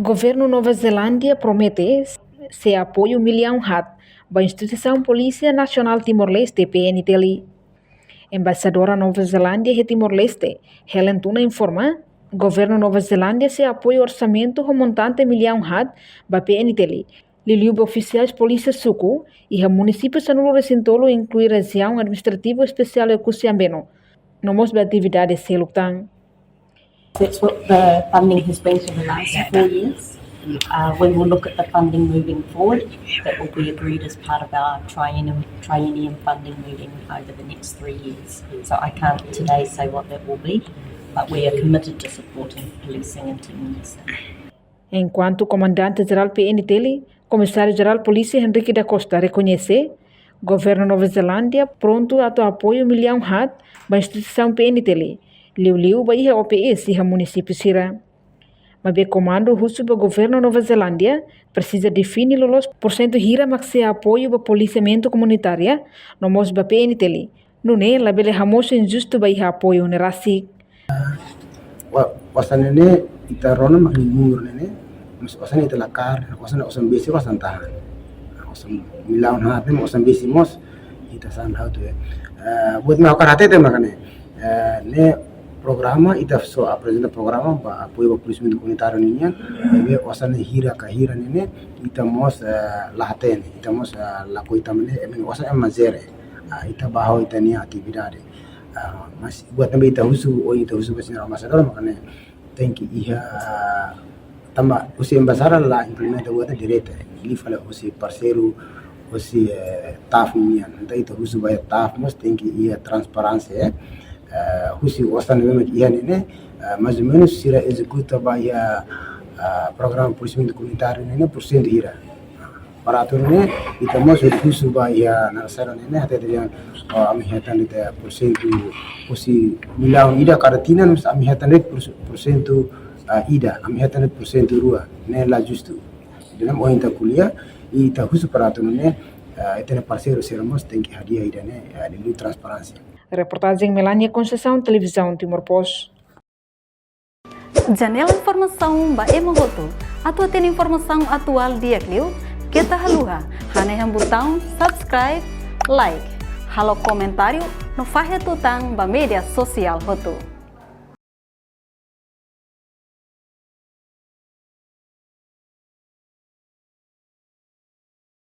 Governo Nova Zelândia promete se apoio milhão à Instituição Polícia Nacional Timor-Leste (PNTLI). Embaixadora Nova Zelândia e Timor-Leste, Helen Tuna informa, Governo Nova Zelândia se apoia orçamento remontante milhão à PNTLI. Liliu oficiais polícia suku e a município Sanulu Recintolo inclui região administrativo especial e Kusiambeno. Nomos atividades selutang. That's what the funding has been for the last 4 years. We will look at the funding moving forward. That will be agreed as part of our triennium funding moving over the next 3 years. So I can't today say what that will be, but we are committed to supporting policing in Timor-Leste. Enquanto comandante-geral PNTLI, comissário-geral Polícia Henrique da Costa reconhece, Governo Nova Zelândia pronto a apoio milhão à instituição PNTLI. Liu baia OPS e a município Sira. Mas o comando russo do governo Nova Zelândia precisa definir los porcento hira maxi apoio do policiamento comunitário no mos ba PNTLI. Nune labele hamoso injusto baia apoio nerasi. Wasan ini ita rona makin mundur nene, wasan ita lakar, wasan besi wasan tahan, wasan milaun hati, wasan besi mos ita san hau tu. Buat melakukan hati tu makanya. Ne programa ita so apresenta programa ba apoio ao policiamento comunitário ninya be wasan hira ka hira nene ita mos lahaten ita mos lako ita mene wasan mazere ita baho ita ni atividade mas buat também ita husu pasina masador makanya thank you iha tamba usi embasara la implementa buat direta li fala usi parceiro usi taf ninya ita husu ba taf mas thank you iha transparência husi wasan memang ian ini mais ou menos sira executa baia programa policiamento comunitário ini persen ira para atur ini kita masuk husu baia nasara ini até dia kami hatan itu persen husi milau ida karatina mas kami hatan itu persen ida kami hatan itu persen rua ne la justo dalam orang tak kuliah ita husu para atur ini itu ne parceiro seramos tem que hadiah ida ne de transparência. Reportagem Melania Conceição, Televisão Timor-Post. Janela informação ba emogoto. Atua tem informação atual dia kliu. Kita haluha. Hane yang botão subscribe, like. Halo comentário no fahe tutang ba media sosial hotu.